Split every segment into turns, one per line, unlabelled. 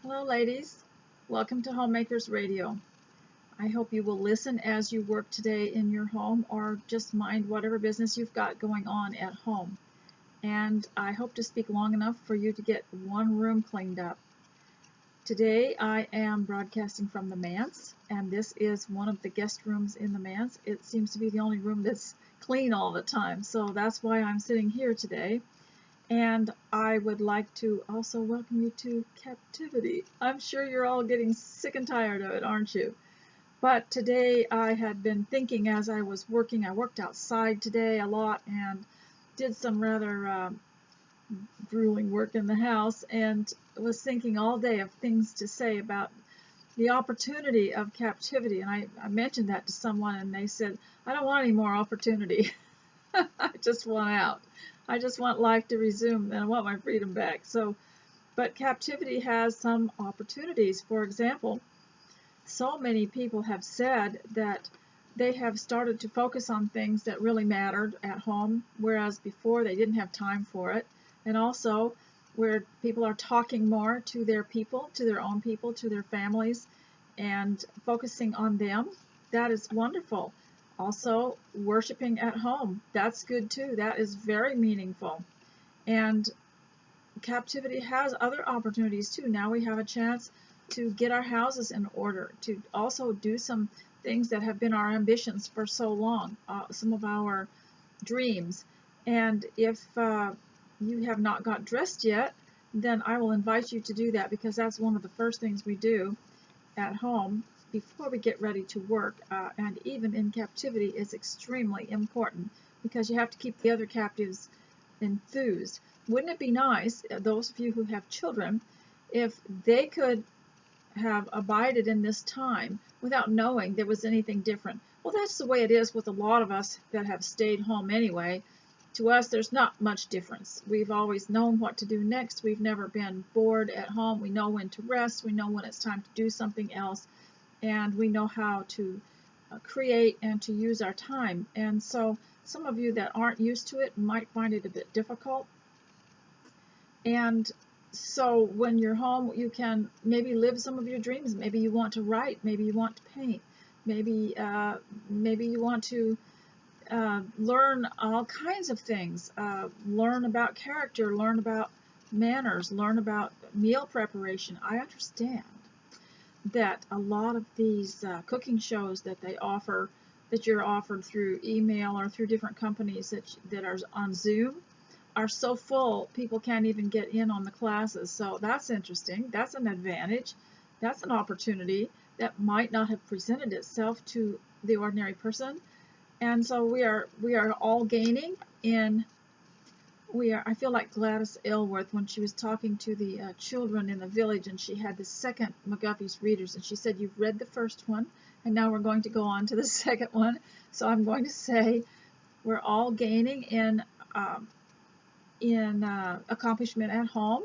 Hello, ladies. Welcome to Homemakers Radio. I hope you will listen as you work today in your home or just mind whatever business you've got going on at home. And I hope to speak long enough for you to get one room cleaned up. Today I am broadcasting from the manse, and this is one of the guest rooms in the manse. It seems to be the only room that's clean all the time, so that's why I'm sitting here today. And I would like to also welcome you to captivity. I'm sure you're all getting sick and tired of it, aren't you? But today I had been thinking as I was working, I worked outside today a lot and did some rather grueling work in the house, and was thinking all day of things to say about the opportunity of captivity. And I mentioned that to someone, and they said, I don't want any more opportunity. I just want out. I just want life to resume, and I want my freedom back. But captivity has some opportunities. For example, so many people have said that they have started to focus on things that really mattered at home, whereas before they didn't have time for it. And also where people are talking more to their people, to their own people, to their families, and focusing on them. That is wonderful. Also, worshiping at home. That's good too. That is very meaningful. And captivity has other opportunities too. Now we have a chance to get our houses in order, to also do some things that have been our ambitions for so long, some of our dreams. And if you have not got dressed yet, then I will invite you to do that, because that's one of the first things we do at home before we get ready to work, and even in captivity is extremely important, because you have to keep the other captives enthused. Wouldn't it be nice, those of you who have children, if they could have abided in this time without knowing there was anything different? Well, that's the way it is with a lot of us that have stayed home anyway. To us, there's not much difference. We've always known what to do next. We've never been bored at home. We know when to rest. We know when it's time to do something else. And we know how to create and to use our time. And so some of you that aren't used to it might find it a bit difficult. And so when you're home, you can maybe live some of your dreams. Maybe you want to write. Maybe you want to paint. Maybe you want to learn all kinds of things. Learn about character. Learn about manners. Learn about meal preparation. I understand that a lot of these cooking shows that they offer, that you're offered through email or through different companies that are on Zoom, are so full people can't even get in on the classes. So that's interesting. That's an advantage. That's an opportunity that might not have presented itself to the ordinary person. And so we are all gaining in. I feel like Gladys Aylworth when she was talking to the children in the village, and she had the second McGuffey's Readers, and she said, you've read the first one, and now we're going to go on to the second one. So I'm going to say we're all gaining in accomplishment at home,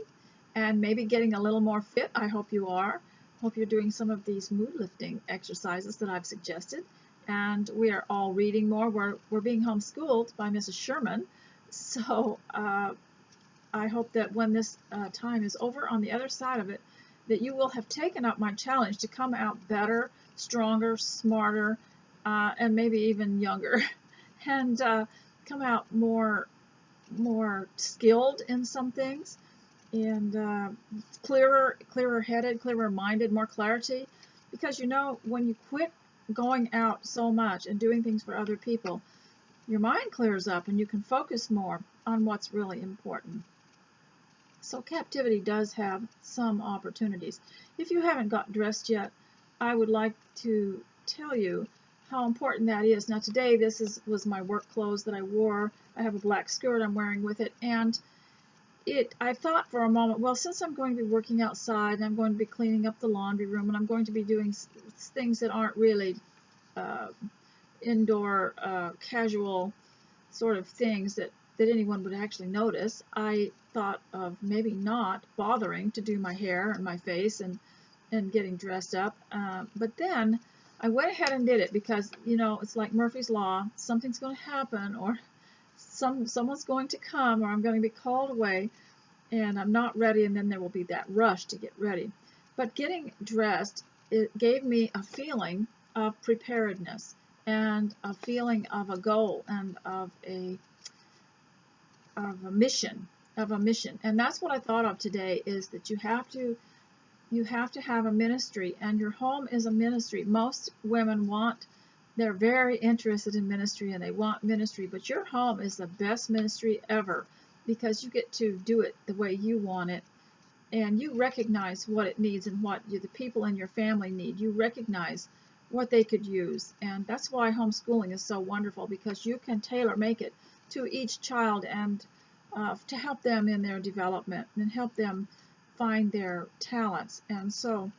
and maybe getting a little more fit. I hope you are. Hope you're doing some of these mood lifting exercises that I've suggested. And we are all reading more. We're being homeschooled by Mrs. Sherman. So I hope that when this time is over, on the other side of it, that you will have taken up my challenge to come out better, stronger, smarter, and maybe even younger, and come out more skilled in some things, and clearer headed, clearer minded, more clarity. Because when you quit going out so much and doing things for other people, your mind clears up and you can focus more on what's really important. So captivity does have some opportunities. If you haven't got dressed yet, I would like to tell you how important that is. Now today was my work clothes that I wore. I have a black skirt I'm wearing with it, and I thought for a moment, well, since I'm going to be working outside and I'm going to be cleaning up the laundry room and I'm going to be doing things that aren't really indoor casual sort of things that anyone would actually notice, I thought of maybe not bothering to do my hair and my face and getting dressed up. But then I went ahead and did it, because it's like Murphy's Law. Something's going to happen, or someone's going to come, or I'm going to be called away and I'm not ready, and then there will be that rush to get ready. But getting dressed, it gave me a feeling of preparedness and a feeling of a goal and of a mission, and that's what I thought of today, is that you have to have a ministry, and your home is a ministry. Most women they're very interested in ministry, and they want ministry, but your home is the best ministry ever, because you get to do it the way you want it, and you recognize what it needs and what the people in your family need. You recognize what they could use, and that's why homeschooling is so wonderful, because you can tailor make it to each child, and to help them in their development and help them find their talents. And so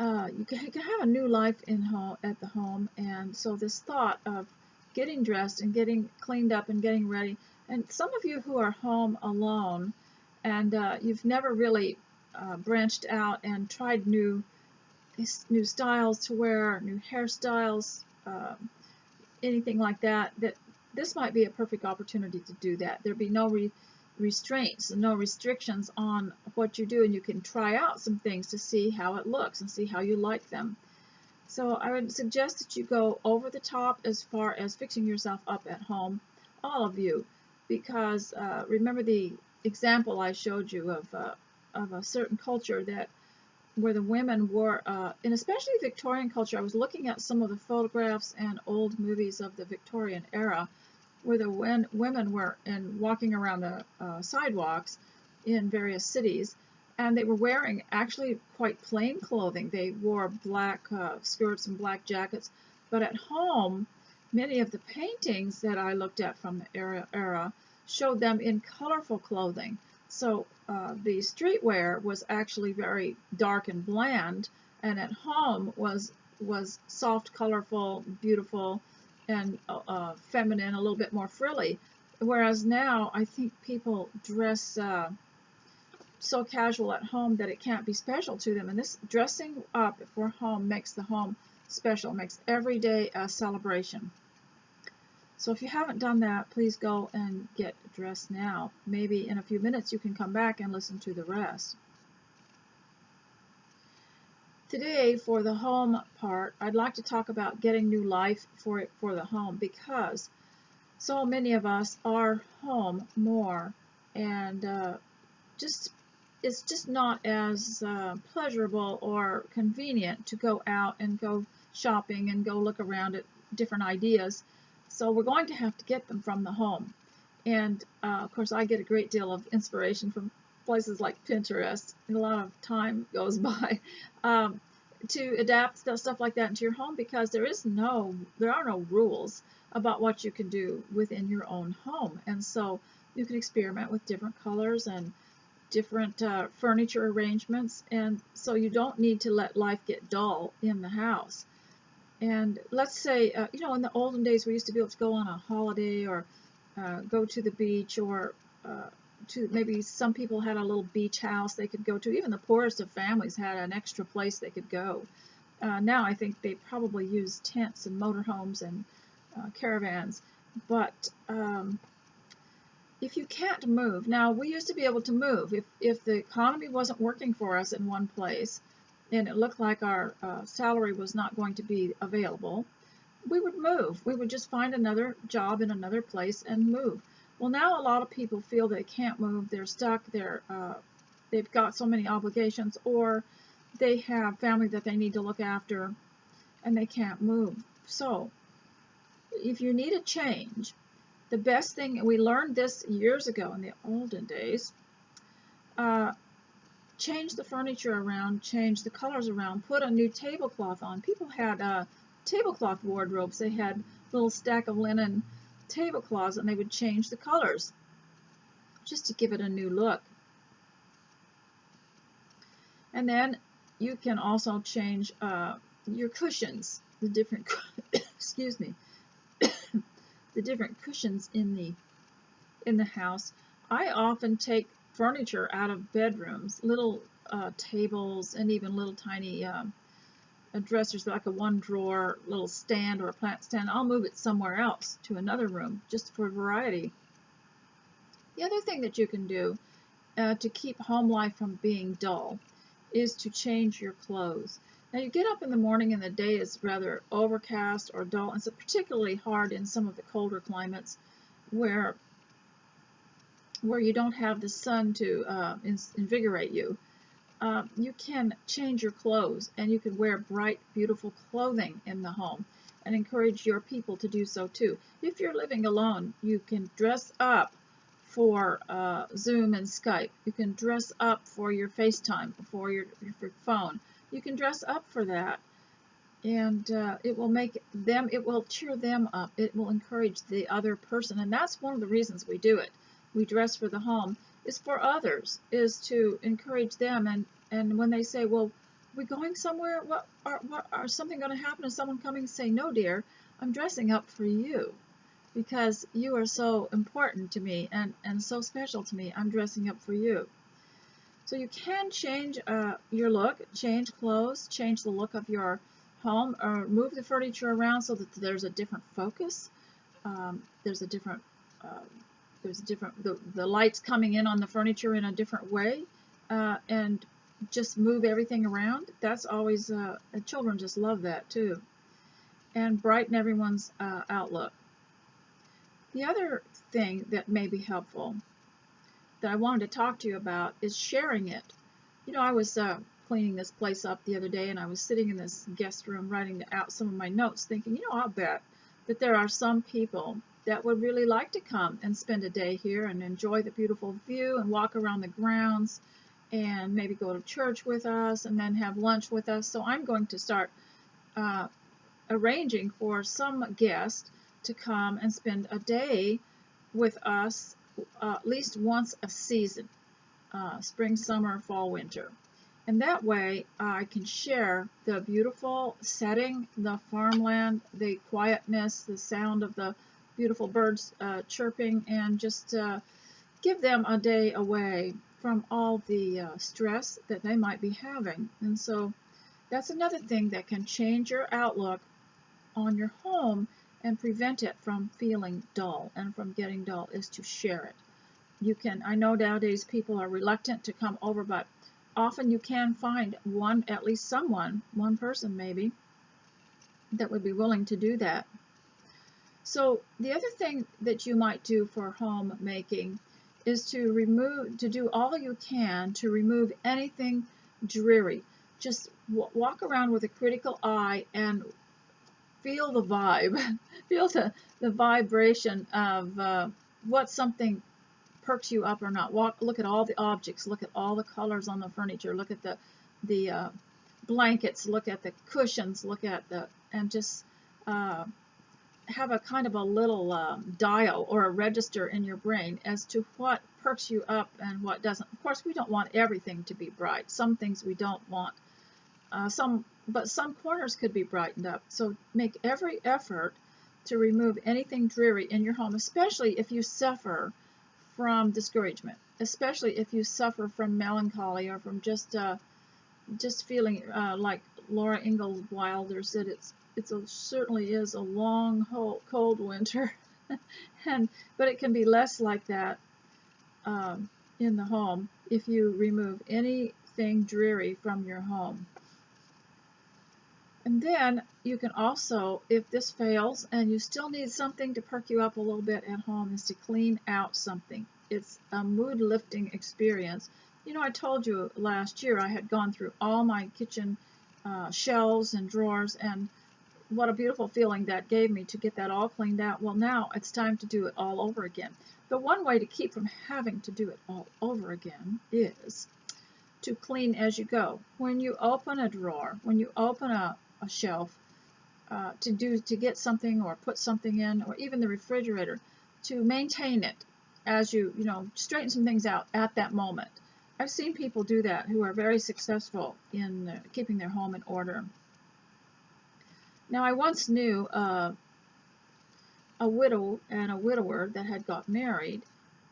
you can have a new life at the home. And so this thought of getting dressed and getting cleaned up and getting ready, and some of you who are home alone and you've never really branched out and tried new styles to wear, new hairstyles, anything like that, this might be a perfect opportunity to do that. There'll be no restraints and no restrictions on what you do, and you can try out some things to see how it looks and see how you like them. So I would suggest that you go over the top as far as fixing yourself up at home, all of you, because remember the example I showed you of a certain culture where the women wore, and especially Victorian culture. I was looking at some of the photographs and old movies of the Victorian era, where the women were walking around the sidewalks in various cities, and they were wearing actually quite plain clothing. They wore black skirts and black jackets, but at home, many of the paintings that I looked at from the era showed them in colorful clothing. So the streetwear was actually very dark and bland, and at home was soft, colorful, beautiful, and feminine, a little bit more frilly. Whereas now, I think people dress so casual at home that it can't be special to them. And this dressing up for home makes the home special, makes every day a celebration. So if you haven't done that, please go and get dressed now. Maybe in a few minutes you can come back and listen to the rest. Today, for the home part, I'd like to talk about getting new life for the home, because so many of us are home more, and it's just not as pleasurable or convenient to go out and go shopping and go look around at different ideas. So we're going to have to get them from the home. And of course, I get a great deal of inspiration from places like Pinterest, and a lot of time goes by to adapt stuff like that into your home, because there are no rules about what you can do within your own home. And so you can experiment with different colors and different furniture arrangements, and so you don't need to let life get dull in the house. And let's say, in the olden days, we used to be able to go on a holiday or go to the beach, or maybe some people had a little beach house they could go to. Even the poorest of families had an extra place they could go. Now I think they probably use tents and motorhomes and caravans. But if you can't move, now we used to be able to move. If the economy wasn't working for us in one place, and it looked like our salary was not going to be available, we would move. We would just find another job in another place and move. Well, now a lot of people feel they can't move. They're stuck. They've got so many obligations, or they have family that they need to look after, and they can't move. So if you need a change, the best thing, we learned this years ago in the olden days, change the furniture around, change the colors around, put a new tablecloth on. People had tablecloth wardrobes. They had a little stack of linen tablecloths, and they would change the colors just to give it a new look. And then you can also change your cushions, the different excuse me, the different cushions in the house. I often take furniture out of bedrooms, little tables, and even little tiny dressers, like a one drawer little stand or a plant stand. I'll move it somewhere else to another room just for variety. The other thing that you can do to keep home life from being dull is to change your clothes. Now you get up in the morning and the day is rather overcast or dull. It's particularly hard in some of the colder climates where you don't have the sun to invigorate you. You can change your clothes, and you can wear bright, beautiful clothing in the home and encourage your people to do so too. If you're living alone, you can dress up for Zoom and Skype. You can dress up for your FaceTime, for your phone. You can dress up for that, and it will cheer them up. It will encourage the other person, and that's one of the reasons we do it. We dress for the home is for others, is to encourage them, and when they say, well, we going somewhere? What are something going to happen? Is someone coming? Say, no, dear, I'm dressing up for you because you are so important to me and so special to me. I'm dressing up for you. So you can change your look, change clothes, change the look of your home, or move the furniture around so that there's a different focus. There's a different the lights coming in on the furniture in a different way, and just move everything around. That's always children just love that too, and brighten everyone's outlook. The other thing that may be helpful that I wanted to talk to you about is sharing it. You know, I was cleaning this place up the other day, and I was sitting in this guest room writing out some of my notes, thinking, you know, I'll bet that there are some people that would really like to come and spend a day here and enjoy the beautiful view and walk around the grounds and maybe go to church with us and then have lunch with us. So I'm going to start arranging for some guest to come and spend a day with us at least once a season, spring, summer, fall, winter. And that way I can share the beautiful setting, the farmland, the quietness, the sound of the beautiful birds chirping, and just give them a day away from all the stress that they might be having. And so that's another thing that can change your outlook on your home and prevent it from feeling dull and from getting dull, is to share it. You can, I know nowadays people are reluctant to come over, but often you can find at least one person maybe, that would be willing to do that. So the other thing that you might do for homemaking is to do all you can to remove anything dreary. Just walk around with a critical eye and feel the vibe, feel the vibration of what something perks you up or not. Look at all the objects, look at all the colors on the furniture, look at the blankets, look at the cushions, and just have a kind of a little dial or a register in your brain as to what perks you up and what doesn't. Of course, we don't want everything to be bright. Some things we don't want. But some corners could be brightened up. So make every effort to remove anything dreary in your home, especially if you suffer from discouragement, especially if you suffer from melancholy or from just feeling like Laura Ingalls Wilder said, it certainly is a long, cold winter, but it can be less like that in the home if you remove anything dreary from your home. And then you can also, if this fails and you still need something to perk you up a little bit at home, is to clean out something. It's a mood-lifting experience. You know, I told you last year I had gone through all my kitchen shelves and drawers, and what a beautiful feeling that gave me to get that all cleaned out. Well, now it's time to do it all over again. The one way to keep from having to do it all over again is to clean as you go. When you open a drawer, when you open a shelf to get something or put something in, or even the refrigerator, to maintain it as you straighten some things out at that moment. I've seen people do that who are very successful in keeping their home in order. Now, I once knew a widow and a widower that had got married,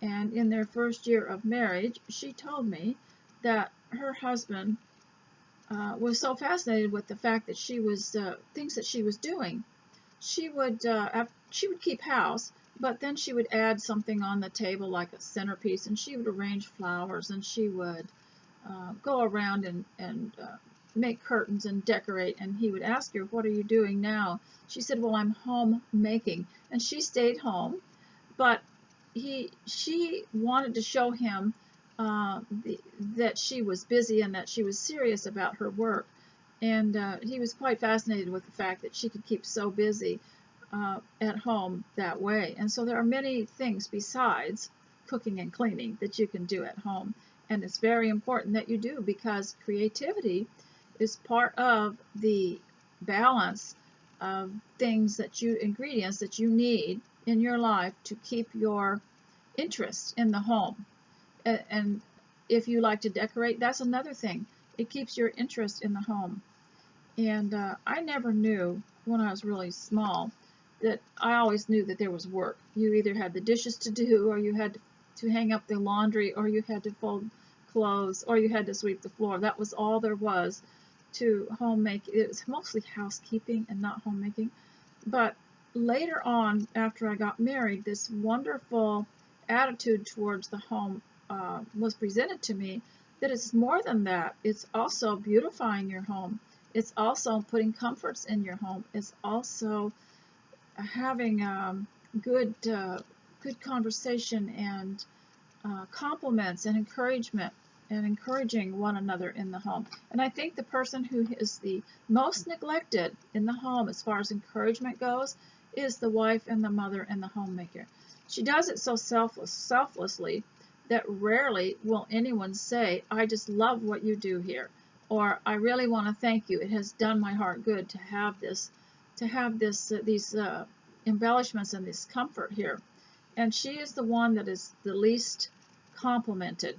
and in their first year of marriage, she told me that her husband was so fascinated with the fact that she was things that she was doing. She would keep house, But then she would add something on the table like a centerpiece, and she would arrange flowers, and she would go around and make curtains and decorate. And he would ask her, "What are you doing now?" She said, "Well, I'm home making." And she stayed home, but she wanted to show him that she was busy and that she was serious about her work. And he was quite fascinated with the fact that she could keep so busy at home that way. And so there are many things besides cooking and cleaning that you can do at home. And it's very important that you do, because creativity is part of the balance of ingredients that you need in your life to keep your interest in the home. And if you like to decorate, that's another thing. It keeps your interest in the home. And I never knew when I was really small that I always knew that there was work. You either had the dishes to do, or you had to hang up the laundry, or you had to fold clothes, or you had to sweep the floor. That was all there was to homemaking. It was mostly housekeeping and not homemaking. But later on, after I got married, this wonderful attitude towards the home was presented to me, that it's more than that. It's also beautifying your home. It's also putting comforts in your home. It's also having good conversation and compliments and encouragement, and encouraging one another in the home. And I think the person who is the most neglected in the home as far as encouragement goes is the wife and the mother and the homemaker. She does it so selflessly that rarely will anyone say, "I just love what you do here," or "I really want to thank you. It has done my heart good to have these embellishments and this comfort here." And she is the one that is the least complimented,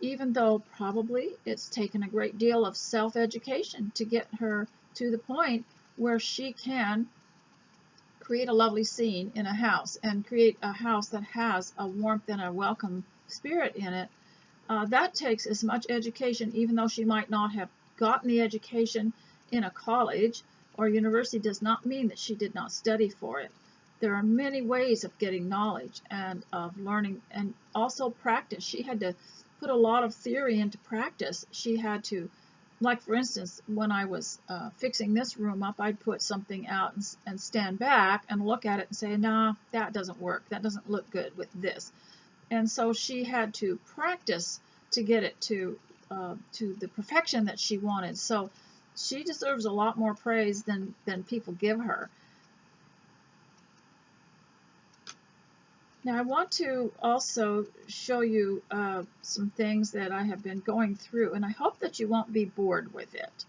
even though probably it's taken a great deal of self-education to get her to the point where she can create a lovely scene in a house, and create a house that has a warmth and a welcome spirit in it. That takes as much education, even though she might not have gotten the education in a college or university, does not mean that she did not study for it. There are many ways of getting knowledge and of learning, and also practice. She had to put a lot of theory into practice. She had to, like for instance, when I was fixing this room up, I'd put something out and stand back and look at it and say, "Nah, that doesn't work. That doesn't look good with this." And so she had to practice to get it to the perfection that she wanted. So she deserves a lot more praise than people give her. Now I want to also show you some things that I have been going through, and I hope that you won't be bored with it.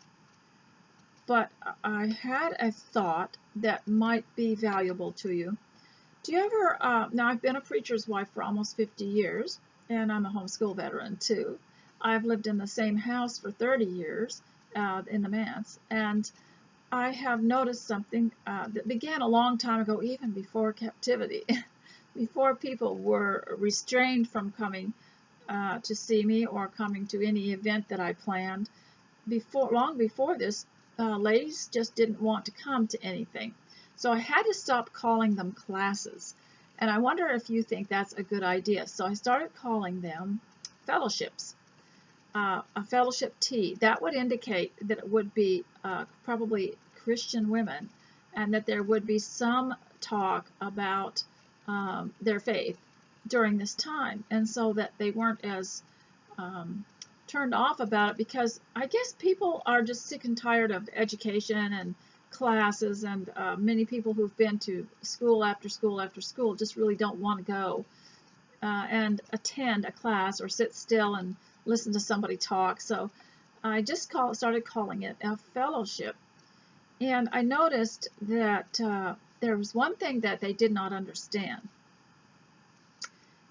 But I had a thought that might be valuable to you. Do you ever, now I've been a preacher's wife for almost 50 years, and I'm a homeschool veteran too. I've lived in the same house for 30 years in the manse, and I have noticed something that began a long time ago, even before captivity, before people were restrained from coming to see me or coming to any event that I planned. Long before this, ladies just didn't want to come to anything. So I had to stop calling them classes. And I wonder if you think that's a good idea. So I started calling them fellowships. A fellowship tea. That would indicate that it would be probably Christian women, and that there would be some talk about their faith during this time, and so that they weren't as turned off about it, because I guess people are just sick and tired of education and classes, and many people who've been to school after school after school just really don't want to go and attend a class or sit still and listen to somebody talk. So I just started calling it a fellowship. And I noticed that there was one thing that they did not understand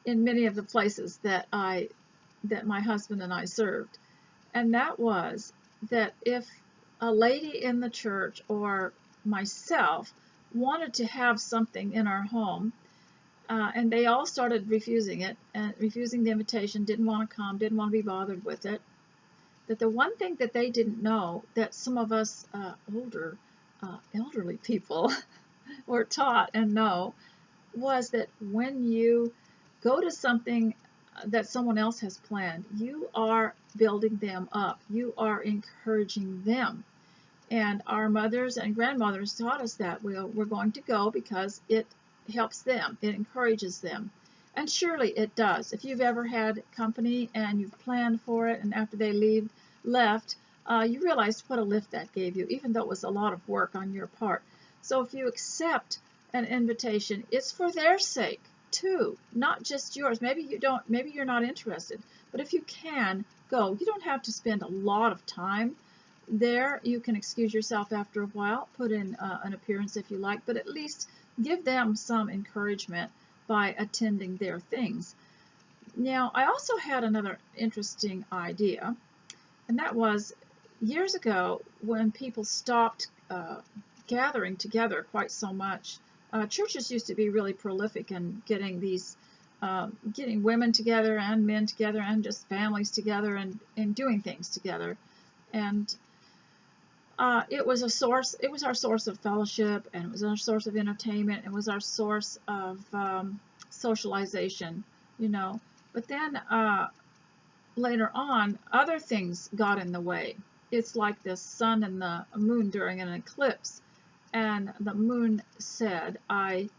in many of the places that my husband and I served. And that was that if a lady in the church or myself wanted to have something in our home, and they all started refusing it, and refusing the invitation, didn't want to come, didn't want to be bothered with it, that the one thing that they didn't know, that some of us elderly people were taught and know, was that when you go to something that someone else has planned, you are building them up. You are encouraging them. And our mothers and grandmothers taught us that we're going to go because it helps them, it encourages them. And surely it does. If you've ever had company and you've planned for it, and after they left, you realized what a lift that gave you, even though it was a lot of work on your part. So if you accept an invitation, it's for their sake too, not just yours. Maybe you're not interested, but if you can, go. You don't have to spend a lot of time there. You can excuse yourself after a while, put in an appearance if you like, but at least give them some encouragement by attending their things. Now, I also had another interesting idea, and that was years ago when people stopped gathering together quite so much. Churches used to be really prolific in getting getting women together and men together and just families together and doing things together. And it was our source of fellowship, and it was our source of entertainment. It was our source of socialization, you know. But then later on, other things got in the way. It's like the sun and the moon during an eclipse. And the moon said, I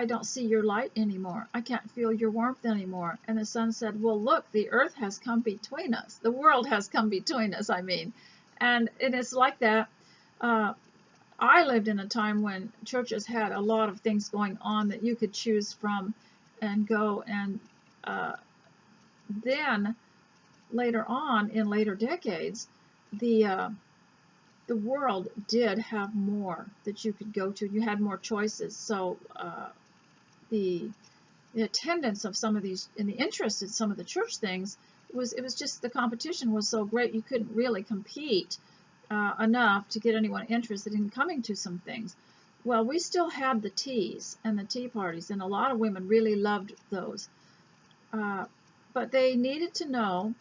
don't see your light anymore. I can't feel your warmth anymore. And the sun said, well, look, the earth has come between us. The world has come between us, I mean. And it's like that. I lived in a time when churches had a lot of things going on that you could choose from and go. And then later on, in later decades, the world did have more that you could go to. You had more choices. So the attendance of some of these and the interest in some of the church things it was just the competition was so great you couldn't really compete enough to get anyone interested in coming to some things. Well, we still had the teas and the tea parties, and a lot of women really loved those. But they needed to know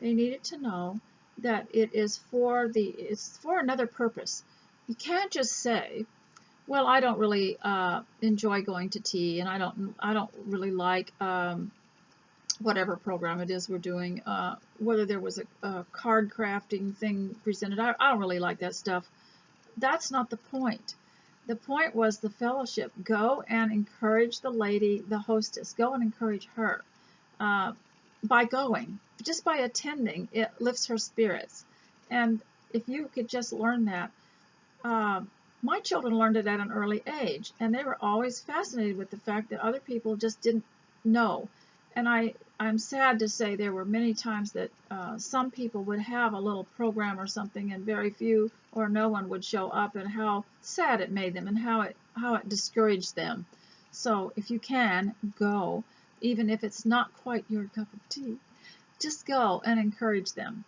that it's for another purpose. You can't just say, well, I don't really enjoy going to tea, and I don't really like whatever program it is we're doing. Whether there was a card crafting thing presented, I don't really like that stuff. That's not the point. The point was the fellowship. Go and encourage the lady, the hostess. Go and encourage her. By going, just by attending, it lifts her spirits. And if you could just learn that, my children learned it at an early age, and they were always fascinated with the fact that other people just didn't know. And I'm sad to say there were many times that some people would have a little program or something, and very few or no one would show up, and how sad it made them and how it discouraged them. So if you can, go. Even if it's not quite your cup of tea, just go and encourage them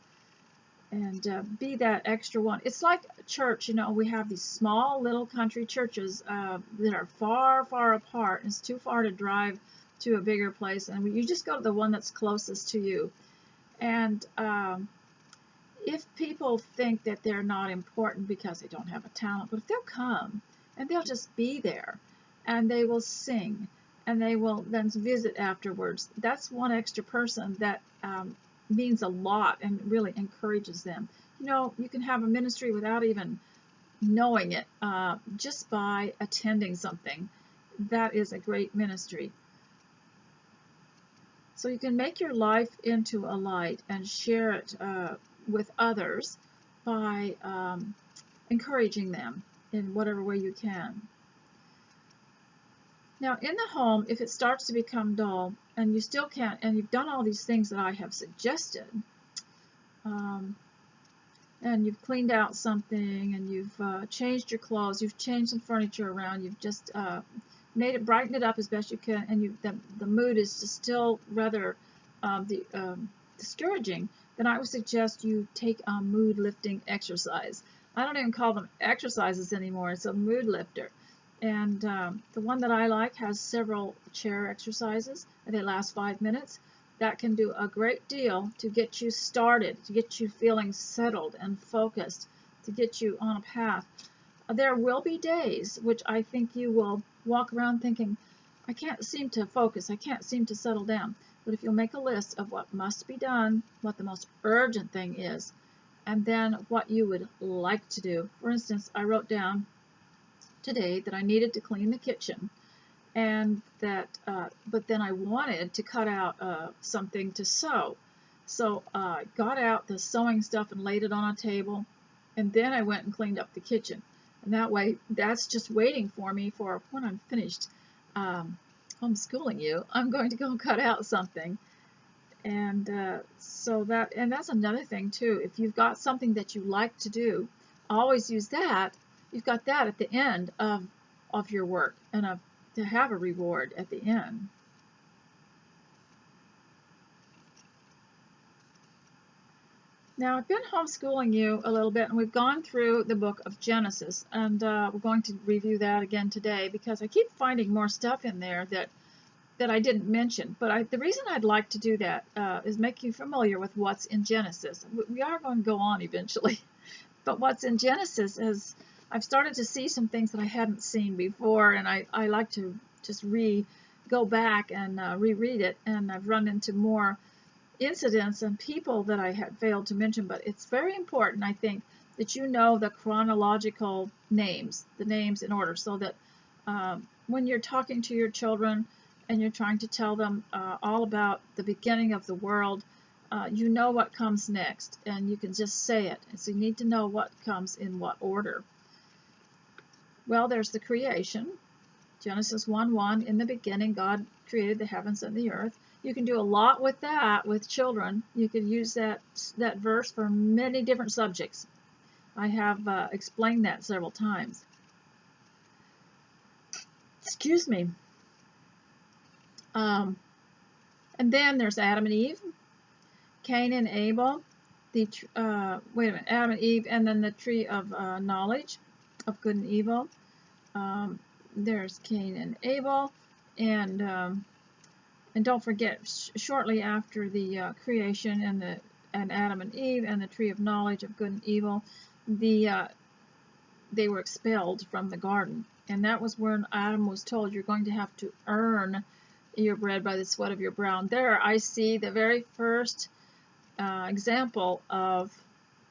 and be that extra one. It's like church, you know, we have these small little country churches that are far, far apart, and it's too far to drive to a bigger place, and you just go to the one that's closest to you. And if people think that they're not important because they don't have a talent, but if they'll come and they'll just be there and they will sing, and they will then visit afterwards, that's one extra person that means a lot and really encourages them. You know, you can have a ministry without even knowing it, just by attending something. That is a great ministry. So you can make your life into a light and share it with others by encouraging them in whatever way you can. Now, in the home, if it starts to become dull and you still can't, and you've done all these things that I have suggested, and you've cleaned out something, and you've changed your clothes, you've changed some furniture around, you've just brightened it up as best you can, and the mood is just still rather discouraging, then I would suggest you take a mood-lifting exercise. I don't even call them exercises anymore. It's a mood lifter. And the one that I like has several chair exercises, and they last 5 minutes. That can do a great deal to get you started, to get you feeling settled and focused, to get you on a path. there will be days which I think you will walk around thinking, I can't seem to focus, I can't seem to settle down. But if you'll make a list of what must be done, what the most urgent thing is, and then what you would like to do. For instance, I wrote down today that I needed to clean the kitchen, and that, but then I wanted to cut out something to sew. So I got out the sewing stuff and laid it on a table, and then I went and cleaned up the kitchen. And that way, that's just waiting for me for when I'm finished homeschooling you. I'm going to go cut out something. And and that's another thing too. If you've got something that you like to do, always use that. You've got that at the end of your work, and to have a reward at the end. Now, I've been homeschooling you a little bit, and we've gone through the book of Genesis, and we're going to review that again today because I keep finding more stuff in there that I didn't mention. But the reason I'd like to do that is make you familiar with what's in Genesis. We are going to go on eventually, but what's in Genesis is I've started to see some things that I hadn't seen before, and I like to just go back and reread it, and I've run into more incidents and people that I had failed to mention. But it's very important, I think, that you know the chronological names, the names in order, so that when you're talking to your children and you're trying to tell them all about the beginning of the world, you know what comes next, and you can just say it. And so you need to know what comes in what order. Well, there's the creation. Genesis 1:1, in the beginning God created the heavens and the earth. You can do a lot with that with children. You could use that verse for many different subjects. I have explained that several times. Excuse me. And then there's Adam and Eve, Cain and Abel, Adam and Eve, and then the tree of knowledge of good and evil. There's Cain and Abel, and don't forget, shortly after the creation and Adam and Eve and the tree of knowledge of good and evil, they were expelled from the garden, and that was when Adam was told, you're going to have to earn your bread by the sweat of your brow. And there I see the very first example of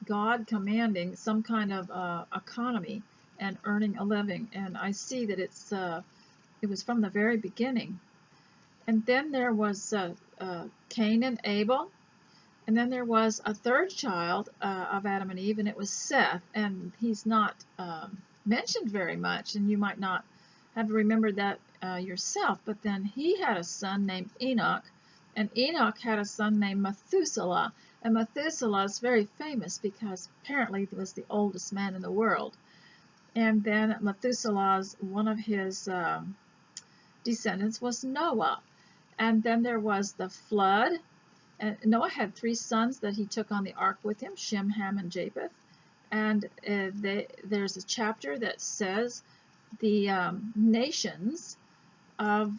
God commanding some kind of economy and earning a living, and I see that it was from the very beginning. And then there was Cain and Abel, and then there was a third child of Adam and Eve, and it was Seth, and he's not mentioned very much, and you might not have remembered that yourself, but then he had a son named Enoch, and Enoch had a son named Methuselah, and Methuselah is very famous because apparently he was the oldest man in the world. And then Methuselah's, one of his descendants was Noah. And then there was the flood. And Noah had 3 sons that he took on the ark with him, Shem, Ham, and Japheth. And there's a chapter that says the nations of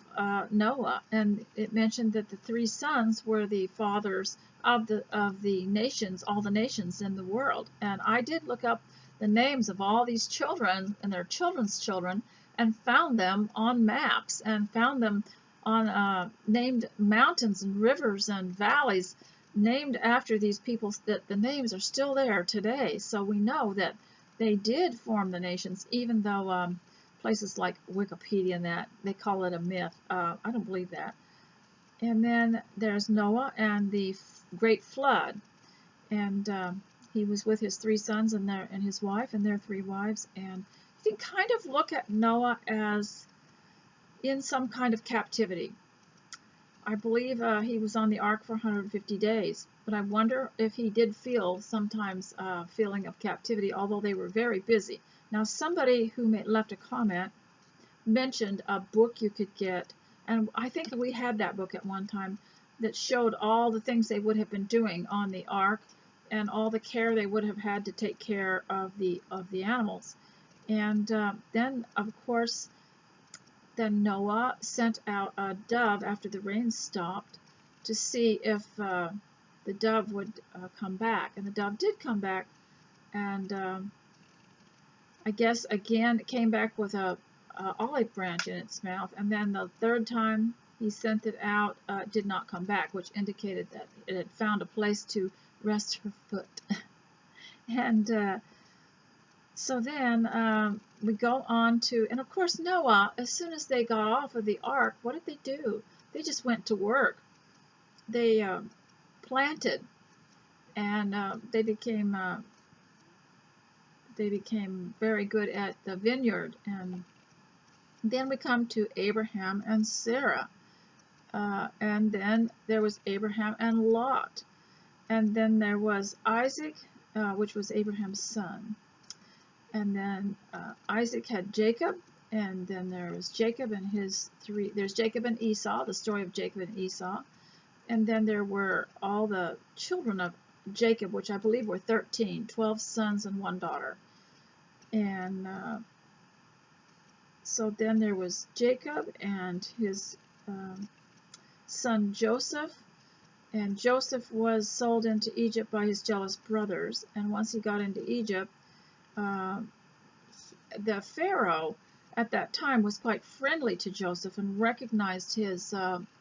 Noah, and it mentioned that the 3 sons were the fathers of the nations, all the nations in the world. And I did look up the names of all these children and their children's children, and found them on maps, and found them on named mountains and rivers and valleys named after these people, that the names are still there today. So we know that they did form the nations, even though places like Wikipedia and that, they call it a myth. I don't believe that. And then there's Noah and the great flood, and he was with his 3 sons and his wife and their 3 wives, and you can kind of look at Noah as in some kind of captivity. I believe he was on the ark for 150 days, but I wonder if he did feel sometimes feeling of captivity, although they were very busy. Now, somebody who left a comment mentioned a book you could get, and I think we had that book at one time, that showed all the things they would have been doing on the ark and all the care they would have had to take care of the animals. And then, of course, then Noah sent out a dove after the rain stopped to see if the dove would come back. And the dove did come back, and I guess again it came back with a olive branch in its mouth, and then the third time he sent it out, did not come back, which indicated that it had found a place to rest her foot. And so then we go on to, and of course Noah, as soon as they got off of the ark, what did they do? They just went to work. They planted, and they became very good at the vineyard. And then we come to Abraham and Sarah, and then there was Abraham and Lot, and then there was Isaac, which was Abraham's son. And then Isaac had Jacob, and then there was Jacob and his three. There's Jacob and Esau, the story of Jacob and Esau. And then there were all the children of Jacob, which I believe were 13, 12 sons and 1 daughter. And so then there was Jacob and his son Joseph. And Joseph was sold into Egypt by his jealous brothers. And once he got into Egypt, the Pharaoh at that time was quite friendly to Joseph and recognized his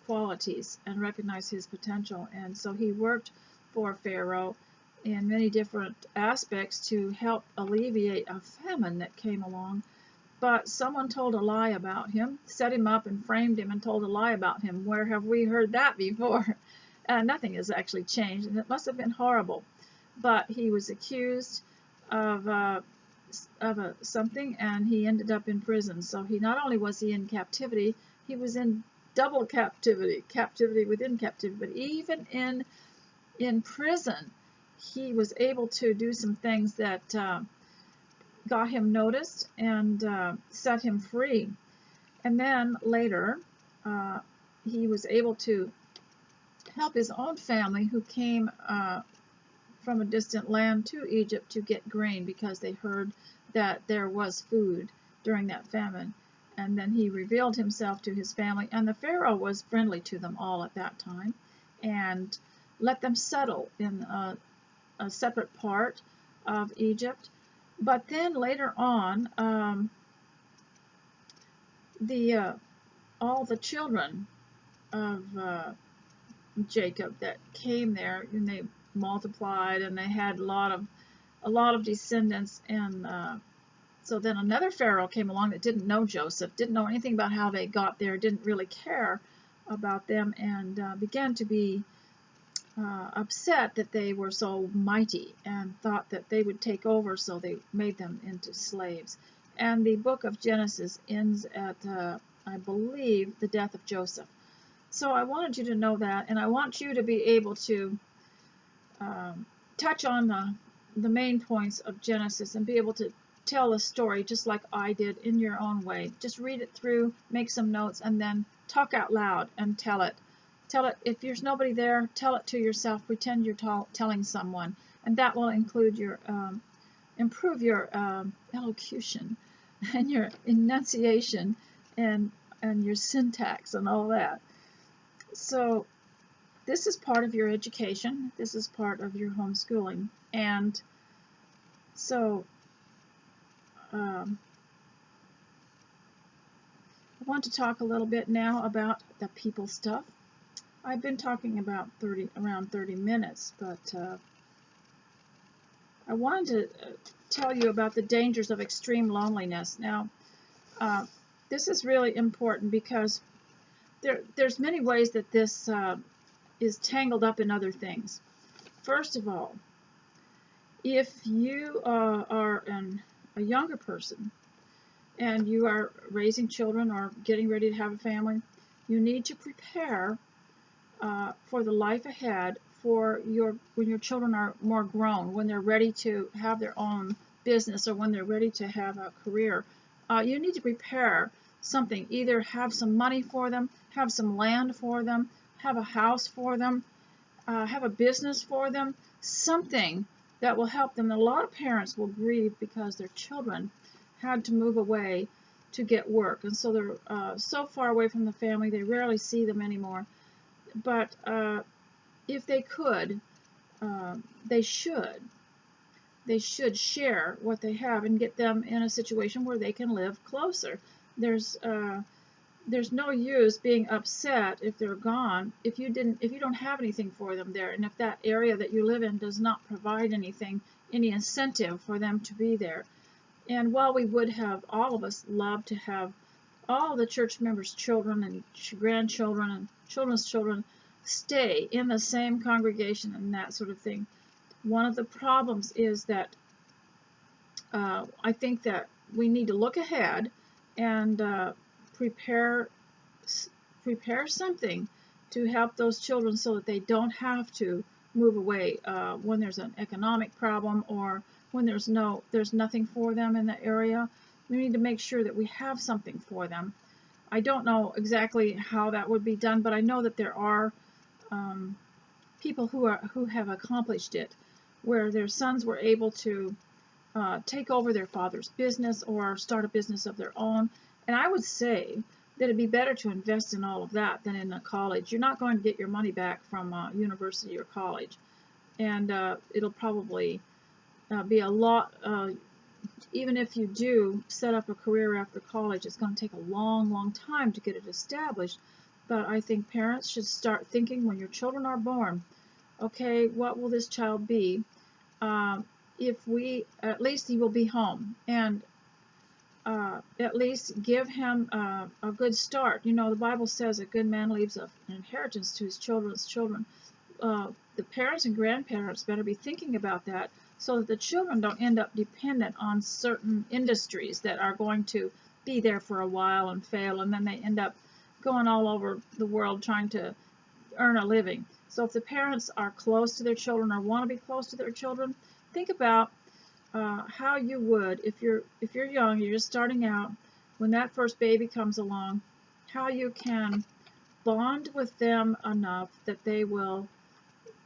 qualities and recognized his potential. And so he worked for Pharaoh in many different aspects to help alleviate a famine that came along. But someone told a lie about him, set him up and framed him and told a lie about him. Where have we heard that before? Nothing has actually changed, and it must have been horrible. But he was accused of something, and he ended up in prison. So he not only was he in captivity, he was in double captivity, captivity within captivity. But even in prison, he was able to do some things that got him noticed and set him free. And then later, he was able to help his own family who came from a distant land to Egypt to get grain because they heard that there was food during that famine. And then he revealed himself to his family, and the Pharaoh was friendly to them all at that time and let them settle in a separate part of Egypt. But then later on, all the children of Jacob that came there, and they multiplied, and they had a lot of descendants. And so then another Pharaoh came along that didn't know Joseph, didn't know anything about how they got there, didn't really care about them, and began to be upset that they were so mighty and thought that they would take over, so they made them into slaves. And the book of Genesis ends at, I believe, the death of Joseph. So I wanted you to know that, and I want you to be able to touch on the main points of Genesis and be able to tell a story just like I did in your own way. Just read it through, make some notes, and then talk out loud and tell it. Tell it, if there's nobody there, tell it to yourself, pretend you're telling someone, and that will include your, improve your elocution and your enunciation and your syntax and all that. So this is part of your education, this is part of your homeschooling, and so I want to talk a little bit now about the people stuff. I've been talking about around 30 minutes, but I wanted to tell you about the dangers of extreme loneliness. Now, this is really important because there's many ways that this is tangled up in other things. First of all, if you are a younger person and you are raising children or getting ready to have a family, you need to prepare for the life ahead for when your children are more grown, when they're ready to have their own business or when they're ready to have a career. You need to prepare something, either have some money for them, have some land for them, have a house for them, have a business for them, something that will help them. And a lot of parents will grieve because their children had to move away to get work, and so they're so far away from the family they rarely see them anymore. But if they could, they should they should share what they have and get them in a situation where they can live closer. There's no use being upset if they're gone if you don't have anything for them there, and if that area that you live in does not provide any incentive for them to be there. And while we would have, all of us love to have all the church members' children and grandchildren and children's children stay in the same congregation and that sort of thing, one of the problems is that I think that we need to look ahead and prepare something to help those children so that they don't have to move away when there's an economic problem or when there's nothing for them in the area. We need to make sure that we have something for them. I don't know exactly how that would be done, but I know that there are people who have accomplished it, where their sons were able to take over their father's business or start a business of their own. And I would say that it'd be better to invest in all of that than in a college. You're not going to get your money back from university or college, and it'll probably be a lot. Even if you do set up a career after college, it's going to take a long, long time to get it established. But I think parents should start thinking when your children are born, okay, what will this child be? At least he will be home, and at least give him a good start. You know, the Bible says a good man leaves an inheritance to his children's children. The parents and grandparents better be thinking about that so that the children don't end up dependent on certain industries that are going to be there for a while and fail, and then they end up going all over the world trying to earn a living. So if the parents are close to their children or want to be close to their children, think about how you would, if you're young, you're just starting out, when that first baby comes along, how you can bond with them enough that they will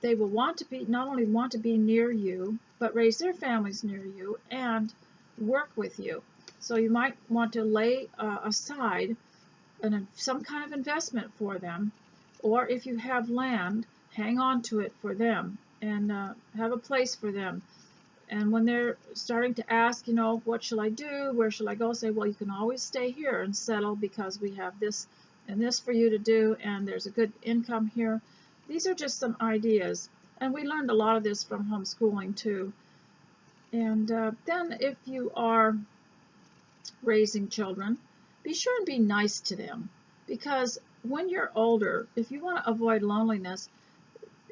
want to be, not only want to be near you, but raise their families near you and work with you. So you might want to lay aside some kind of investment for them, or if you have land, hang on to it for them and have a place for them. And when they're starting to ask, you know, what shall I do? Where shall I go? Say, well, you can always stay here and settle because we have this and this for you to do, and there's a good income here. These are just some ideas. And we learned a lot of this from homeschooling, too. And then if you are raising children, be sure and be nice to them. Because when you're older, if you want to avoid loneliness,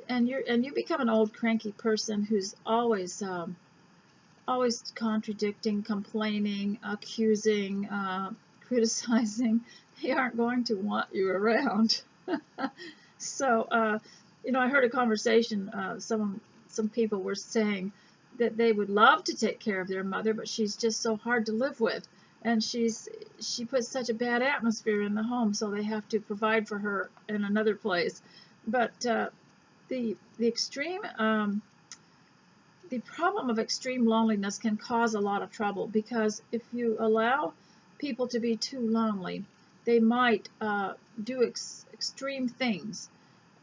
and you become an old cranky person who's always contradicting, complaining, accusing, criticizing, they aren't going to want you around. So, you know, I heard a conversation, some people were saying that they would love to take care of their mother, but she's just so hard to live with, and she puts such a bad atmosphere in the home, so they have to provide for her in another place. But the problem of extreme loneliness can cause a lot of trouble, because if you allow people to be too lonely, they might do extreme things.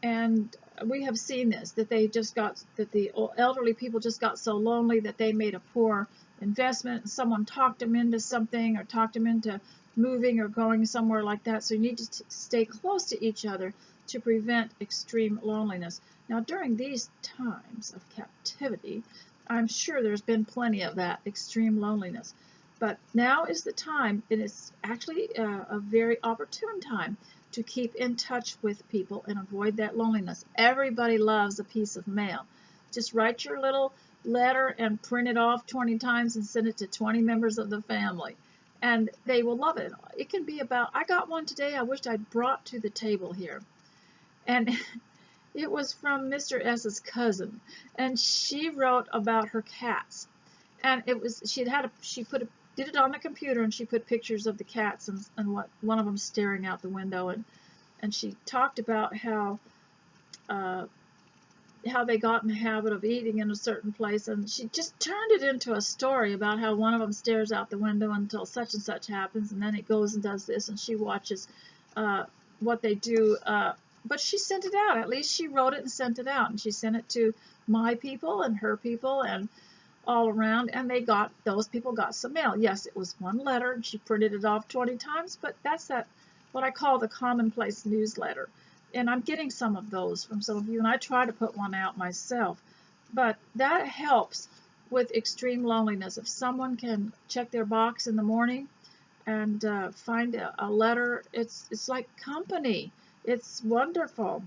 And we have seen this, that the elderly people just got so lonely that they made a poor investment. Someone talked them into something, or talked them into moving or going somewhere like that. So you need to stay close to each other to prevent extreme loneliness. Now, during these times of captivity, I'm sure there's been plenty of that extreme loneliness. But now is the time, and it's actually a very opportune time to keep in touch with people and avoid that loneliness. Everybody loves a piece of mail. Just write your little letter and print it off 20 times and send it to 20 members of the family, and they will love it. It can be about, I got one today I wished I'd brought to the table here, and it was from Mr. S.'s cousin, and she wrote about her cats, and it was, did it on the computer, and she put pictures of the cats and what one of them staring out the window, and she talked about how they got in the habit of eating in a certain place, and she just turned it into a story about how one of them stares out the window until such and such happens, and then it goes and does this, and she watches what they do. But she sent it out. At least she wrote it and sent it out, and she sent it to my people and her people and all around, and those people got some mail. Yes, it was one letter, and she printed it off 20 times, but that's what I call the commonplace newsletter. And I'm getting some of those from some of you, and I try to put one out myself. But that helps with extreme loneliness. If someone can check their box in the morning and find a letter, it's like company. It's wonderful.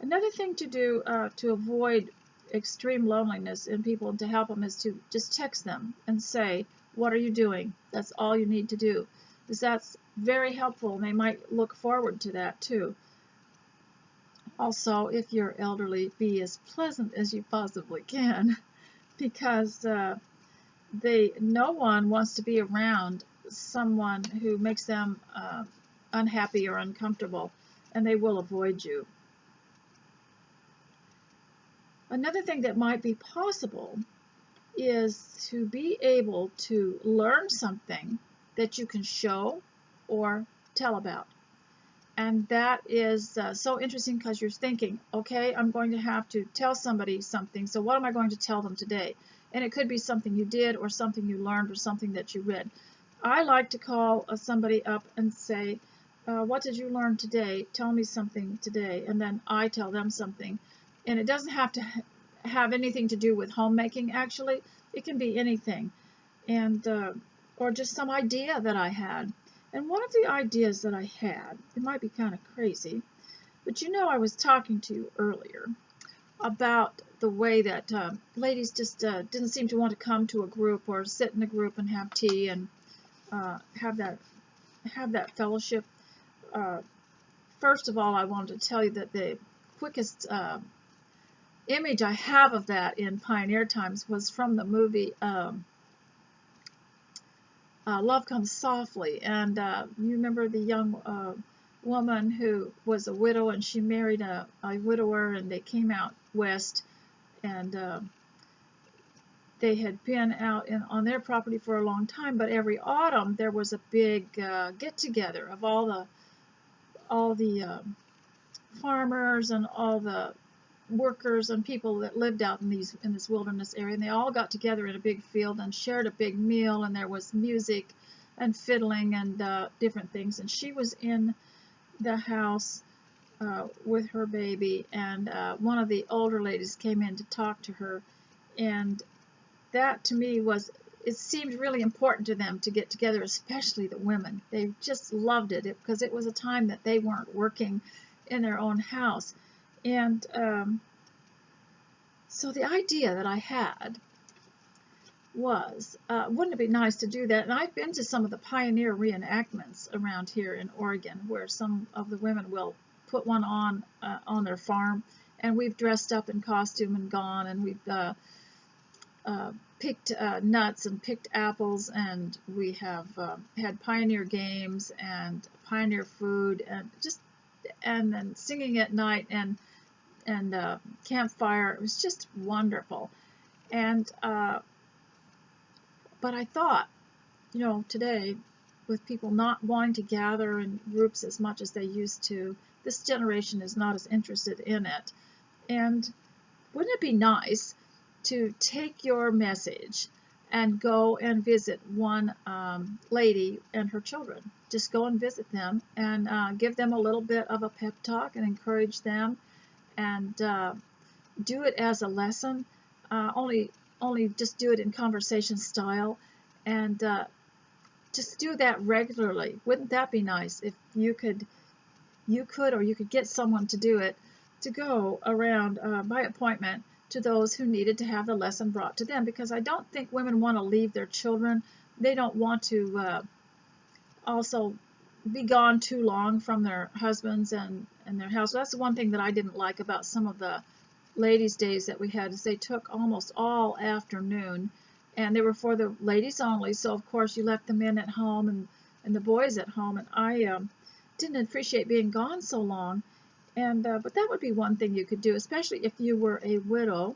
Another thing to do to avoid extreme loneliness in people and to help them is to just text them and say, what are you doing? That's all you need to do, because that's very helpful, and they might look forward to that too. Also, if you're elderly, be as pleasant as you possibly can, because no one wants to be around someone who makes them unhappy or uncomfortable, and they will avoid you. Another thing that might be possible is to be able to learn something that you can show or tell about. And that is so interesting, because you're thinking, okay, I'm going to have to tell somebody something, so what am I going to tell them today? And it could be something you did, or something you learned, or something that you read. I like to call somebody up and say, what did you learn today? Tell me something today. And then I tell them something. And it doesn't have to have anything to do with homemaking, actually. It can be anything. And or just some idea that I had. And one of the ideas that I had, it might be kind of crazy, but I was talking to you earlier about the way that ladies just didn't seem to want to come to a group or sit in a group and have tea and have that fellowship. First of all, I wanted to tell you that the quickest image I have of that in pioneer times was from the movie Love Comes Softly. And you remember the young woman who was a widow, and she married a widower, and they came out west, and they had been out on their property for a long time, but every autumn there was a big get-together of all the farmers and all the workers and people that lived out in this wilderness area, and they all got together in a big field and shared a big meal, and there was music and fiddling and different things. And she was in the house with her baby, and one of the older ladies came in to talk to her, and that to me it seemed really important to them to get together, especially the women. They just loved it because it was a time that they weren't working in their own house. And so the idea that I had was, wouldn't it be nice to do that? And I've been to some of the pioneer reenactments around here in Oregon, where some of the women will put one on their farm, and we've dressed up in costume and gone, and we've picked nuts and picked apples, and we have had pioneer games and pioneer food, and then singing at night and campfire. It was just wonderful. And but I thought, today, with people not wanting to gather in groups as much as they used to, this generation is not as interested in it. And wouldn't it be nice to take your message and go and visit one lady and her children? Just go and visit them and give them a little bit of a pep talk and encourage them, and do it as a lesson. Only just do it in conversation style, and just do that regularly. Wouldn't that be nice if you could get someone to do it, to go around by appointment to those who needed to have the lesson brought to them? Because I don't think women want to leave their children. They don't want to also be gone too long from their husbands and their house. That's the one thing that I didn't like about some of the ladies' days that we had, is they took almost all afternoon, and they were for the ladies only. So of course you left the men at home and the boys at home, and I didn't appreciate being gone so long. And but that would be one thing you could do, especially if you were a widow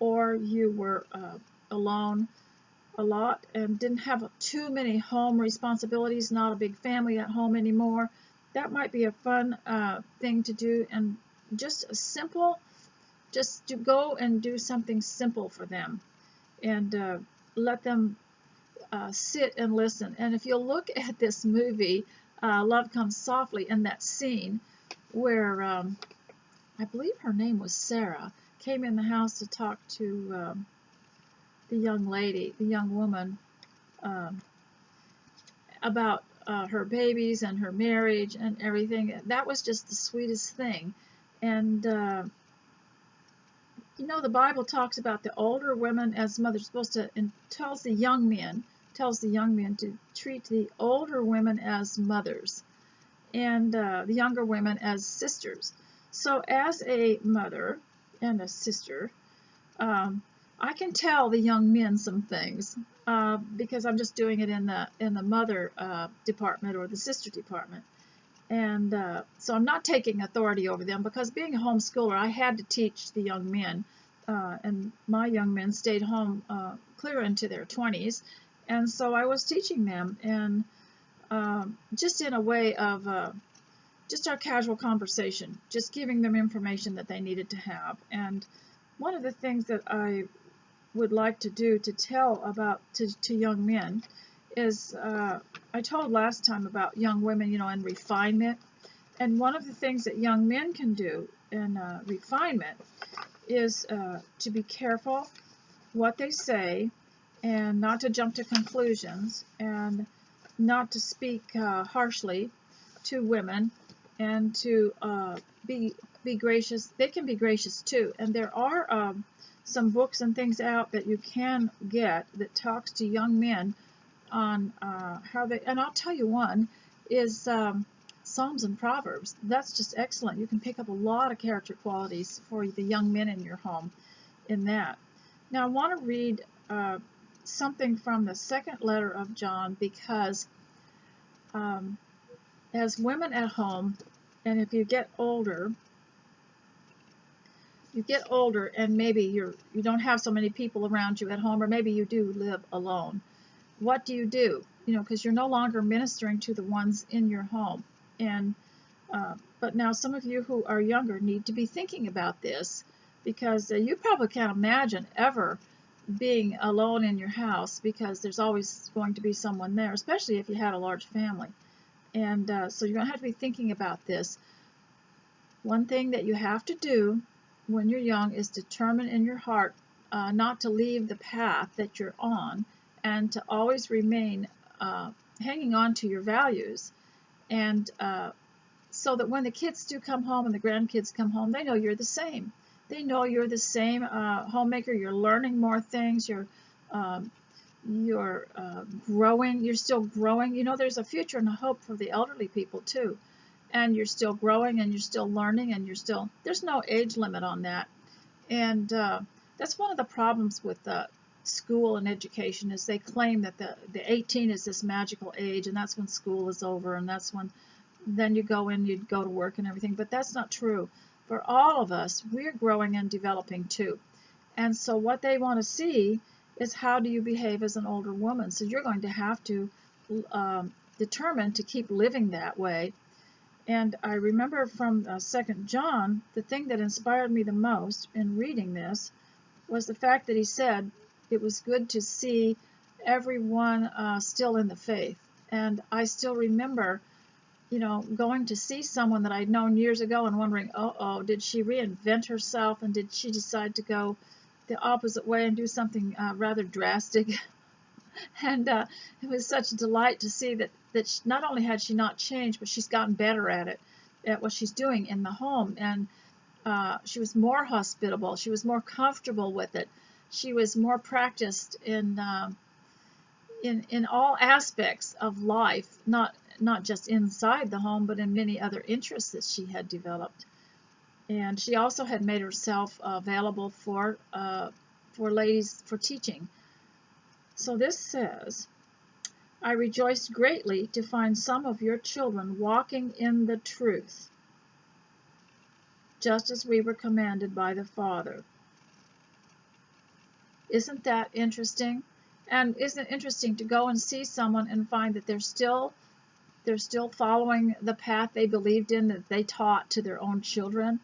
or you were alone a lot and didn't have too many home responsibilities, not a big family at home anymore. That might be a fun thing to do, and just a simple just to go and do something simple for them, and let them sit and listen. And if you look at this movie, Love Comes Softly, in that scene where I believe her name was Sarah, came in the house to talk to the young lady, the young woman, um, about her babies and her marriage and everything. That was just the sweetest thing. And you know, the Bible talks about the older women as mothers, supposed to, and tells the young men to treat the older women as mothers, and the younger women as sisters. So as a mother and a sister, I can tell the young men some things because I'm just doing it in the mother department or the sister department. And so I'm not taking authority over them, because being a homeschooler, I had to teach the young men, and my young men stayed home clear into their 20s, and so I was teaching them, and just in a way of just our casual conversation, just giving them information that they needed to have. And one of the things that I would like to do to tell about to young men is, I told last time about young women, you know, and refinement. And one of the things that young men can do in refinement is to be careful what they say, and not to jump to conclusions, and not to speak harshly to women, and to be gracious. They can be gracious too. And there are some books and things out that you can get that talks to young men on how they, and I'll tell you one is Psalms and Proverbs. That's just excellent. You can pick up a lot of character qualities for the young men in your home in that. Now I want to read something from the second letter of John, because as women at home, and if you get older, and maybe you don't have so many people around you at home, or maybe you do live alone. What do? You know, because you're no longer ministering to the ones in your home. And but now some of you who are younger need to be thinking about this, because you probably can't imagine ever being alone in your house, because there's always going to be someone there, especially if you had a large family. And so you're going to have to be thinking about this. One thing that you have to do when you're young is determine in your heart not to leave the path that you're on, and to always remain hanging on to your values. And so that when the kids do come home and the grandkids come home, they know you're the same. They know you're the same homemaker. You're learning more things. You're growing. You're still growing. You know, there's a future and a hope for the elderly people too. And you're still growing, and you're still learning, and there's no age limit on that. And that's one of the problems with school and education, is they claim that the 18 is this magical age, and that's when school is over, and that's when then you go to work and everything. But that's not true. For all of us, we're growing and developing too. And so what they want to see is, how do you behave as an older woman? So you're going to have to determine to keep living that way. And I remember from 2 John, the thing that inspired me the most in reading this was the fact that he said it was good to see everyone still in the faith. And I still remember, you know, going to see someone that I'd known years ago and wondering, did she reinvent herself, and did she decide to go the opposite way and do something rather drastic? And it was such a delight to see that not only had she not changed, but she's gotten better at what she's doing in the home. And she was more hospitable. She was more comfortable with it. She was more practiced in all aspects of life, not just inside the home, but in many other interests that she had developed. And she also had made herself available for ladies for teaching. So this says, I rejoiced greatly to find some of your children walking in the truth, just as we were commanded by the Father. Isn't that interesting? And isn't it interesting to go and see someone and find that they're still following the path they believed in, that they taught to their own children?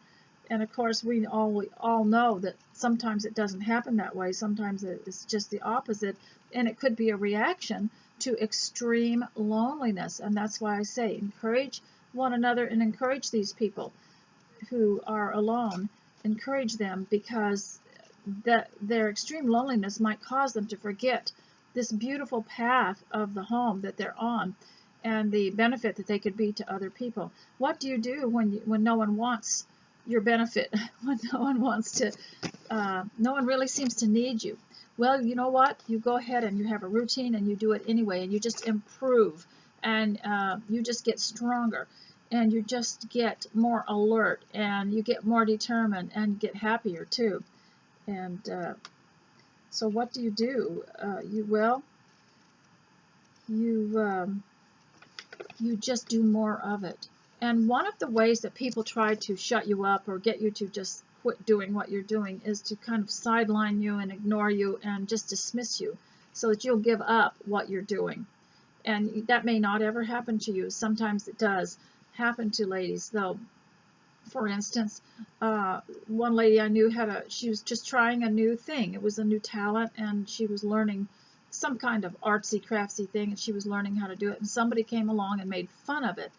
And of course, we all know that sometimes it doesn't happen that way. Sometimes it's just the opposite, and it could be a reaction to extreme loneliness. And that's why I say encourage one another and encourage these people who are alone. Encourage them, because their extreme loneliness might cause them to forget this beautiful path of the home that they're on, and the benefit that they could be to other people. What do you do when no one wants your benefit, when no one wants to, no one really seems to need you? Well, you know what? You go ahead and you have a routine and you do it anyway, and you just improve, and you just get stronger, and you just get more alert, and you get more determined, and you get happier too. And so what do? You just do more of it. And one of the ways that people try to shut you up or get you to just quit doing what you're doing is to kind of sideline you and ignore you and just dismiss you, so that you'll give up what you're doing. And that may not ever happen to you. Sometimes it does happen to ladies, though. For instance, one lady I knew she was just trying a new thing. It was a new talent, and she was learning some kind of artsy craftsy thing, and she was learning how to do it, and somebody came along and made fun of it,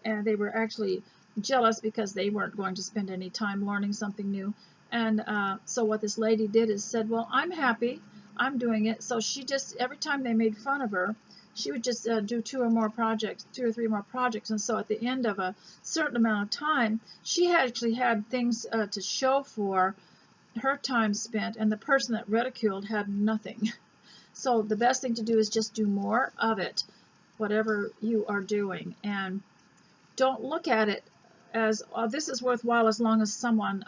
and they were actually jealous because they weren't going to spend any time learning something new. And so what this lady did is said, well, I'm happy, I'm doing it. So she just, every time they made fun of her, she would just do two or three more projects, and so at the end of a certain amount of time, she actually had things to show for her time spent, and the person that ridiculed had nothing. So the best thing to do is just do more of it, whatever you are doing, and don't look at it as this is worthwhile as long as someone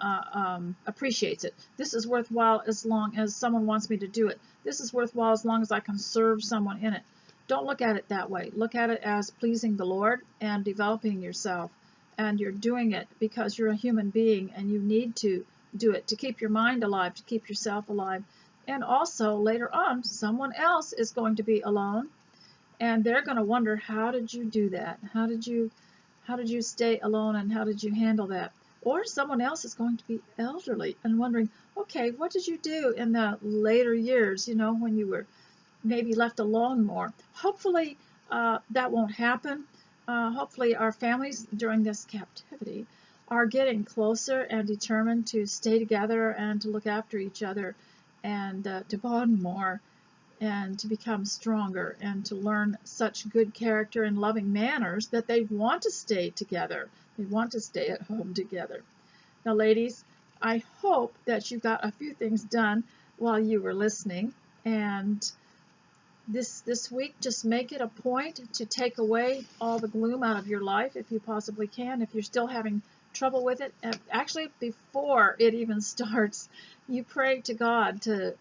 appreciates it. This is worthwhile as long as someone wants me to do it. This is worthwhile as long as I can serve someone in it. Don't look at it that way. Look at it as pleasing the Lord and developing yourself. And you're doing it because you're a human being, and you need to do it to keep your mind alive, to keep yourself alive. And also, later on, someone else is going to be alone, and they're going to wonder, how did you do that? How did you stay alone, and how did you handle that? Or someone else is going to be elderly and wondering, okay, what did you do in the later years, when you were maybe left alone more? Hopefully that won't happen. Hopefully our families during this captivity are getting closer and determined to stay together and to look after each other, and to bond more, and to become stronger, and to learn such good character and loving manners that they want to stay together. They want to stay at home together. Now, ladies, I hope that you got a few things done while you were listening, and this week, just make it a point to take away all the gloom out of your life if you possibly can. If you're still having trouble with it, and actually before it even starts, you pray to God to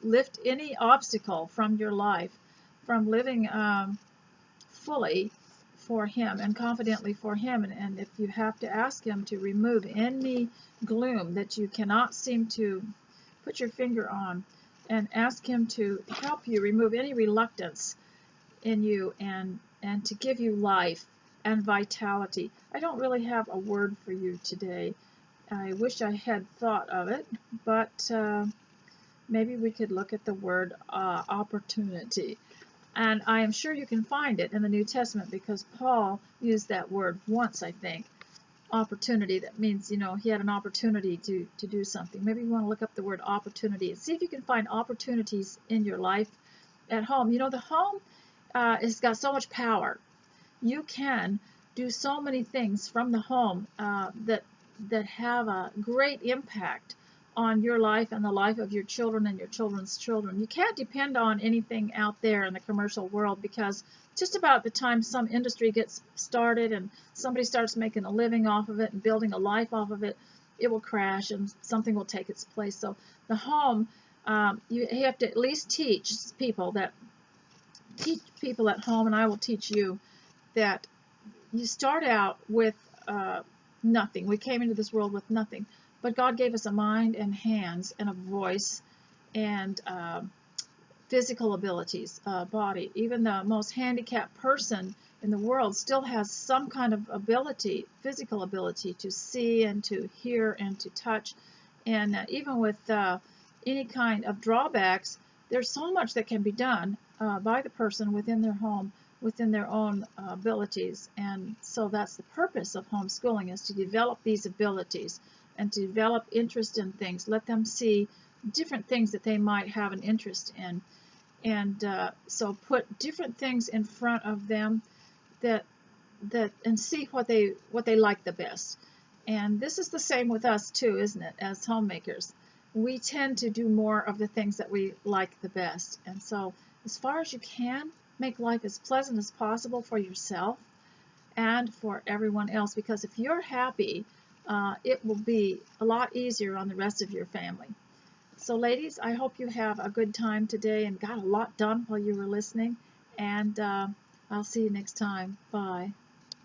lift any obstacle from your life, from living fully for Him and confidently for Him. And if you have to ask Him to remove any gloom that you cannot seem to put your finger on, and ask Him to help you remove any reluctance in you, and to give you life and vitality. I don't really have a word for you today. I wish I had thought of it, but maybe we could look at the word opportunity. And I am sure you can find it in the New Testament, because Paul used that word once, I think. Opportunity. That means, he had an opportunity to do something. Maybe you want to look up the word opportunity and see if you can find opportunities in your life at home. The home has got so much power. You can do so many things from the home that have a great impact on your life and the life of your children and your children's children. You can't depend on anything out there in the commercial world, because just about the time some industry gets started and somebody starts making a living off of it and building a life off of it, it will crash and something will take its place. So the home, you have to at least teach people at home, and I will teach you, that you start out with nothing. We came into this world with nothing, but God gave us a mind and hands and a voice and physical abilities, body. Even the most handicapped person in the world still has some kind of ability, physical ability, to see and to hear and to touch. And even with any kind of drawbacks, there's so much that can be done by the person within their home, within their own abilities. And so that's the purpose of homeschooling, is to develop these abilities and to develop interest in things. Let them see different things that they might have an interest in. And so put different things in front of them that and see what they like the best. And this is the same with us too, isn't it? As homemakers, we tend to do more of the things that we like the best. And so, as far as you can, make life as pleasant as possible for yourself and for everyone else. Because if you're happy, it will be a lot easier on the rest of your family. So, ladies, I hope you have a good time today and got a lot done while you were listening. And I'll see you next time. Bye.